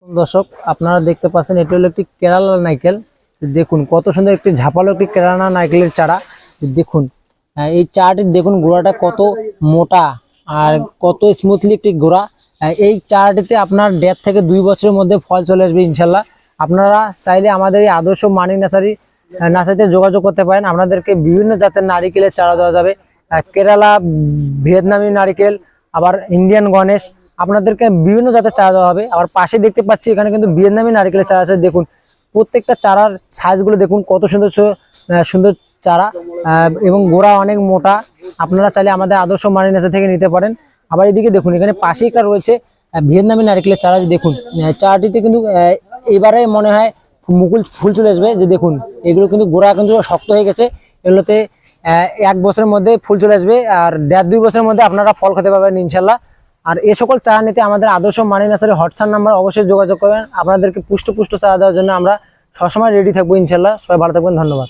দর্শক আপনারা দেখতে পাচ্ছেন এটি হলো একটি কেরালা নারকেল। দেখুন কত সুন্দর একটি ঝাপালো একটি কেরালা নারকেলের চারা। দেখুন এই চারাটি দেখুন গোড়াটা কত মোটা আর কত স্মুথলি একটি গোড়া। এই চারাটিতে আপনার 1.5 থেকে 2 বছরের মধ্যে ফল চলে আসবে ইনশাল্লাহ। আপনারা চাইলে আমাদের এই আদর্শ মানি নার্সারিতে যোগাযোগ করতে পারেন। আপনাদেরকে বিভিন্ন জাতের নারিকেলের চারা দেওয়া যাবে, কেরালা, ভিয়েতনামি নারিকেল, আবার ইন্ডিয়ান গণেশ, আপনাদেরকে বিভিন্ন জাতের চারা দেওয়া হবে। আবার পাশে দেখতে পাচ্ছি এখানে কিন্তু ভিয়েতনামি নারিকেলের চারা আছে। দেখুন প্রত্যেকটা চারার সাইজগুলো দেখুন কত সুন্দর সুন্দর চারা এবং গোড়া অনেক মোটা। আপনারা চাইলে আমাদের আদর্শ মানি নার্সারি থেকে নিতে পারেন। আবার এদিকে দেখুন এখানে পাশে একটা রয়েছে ভিয়েতনামি নারিকেলের চারা। দেখুন চারাটিতে কিন্তু এবারে মনে হয় ফুল চলে আসবে। যে দেখুন এগুলো কিন্তু গোড়া কিন্তু শক্ত হয়ে গেছে, এগুলোতে 1 বছরের মধ্যে ফুল চলে আসবে আর 1.5-2 বছরের মধ্যে আপনারা ফল খেতে পারবেন ইনশাল্লাহ। আর এই সকল চারা নিতে আমাদের আদর্শ মানি নার্সারির হোয়াটসঅ্যাপ নাম্বার অবশ্যই যোগাযোগ করবেন। আপনাদেরকে পুষ্ট চারা দেওয়ার জন্য আমরা সবসময় রেডি থাকবো ইনশাল্লাহ। সবাই ভালো থাকবেন, ধন্যবাদ।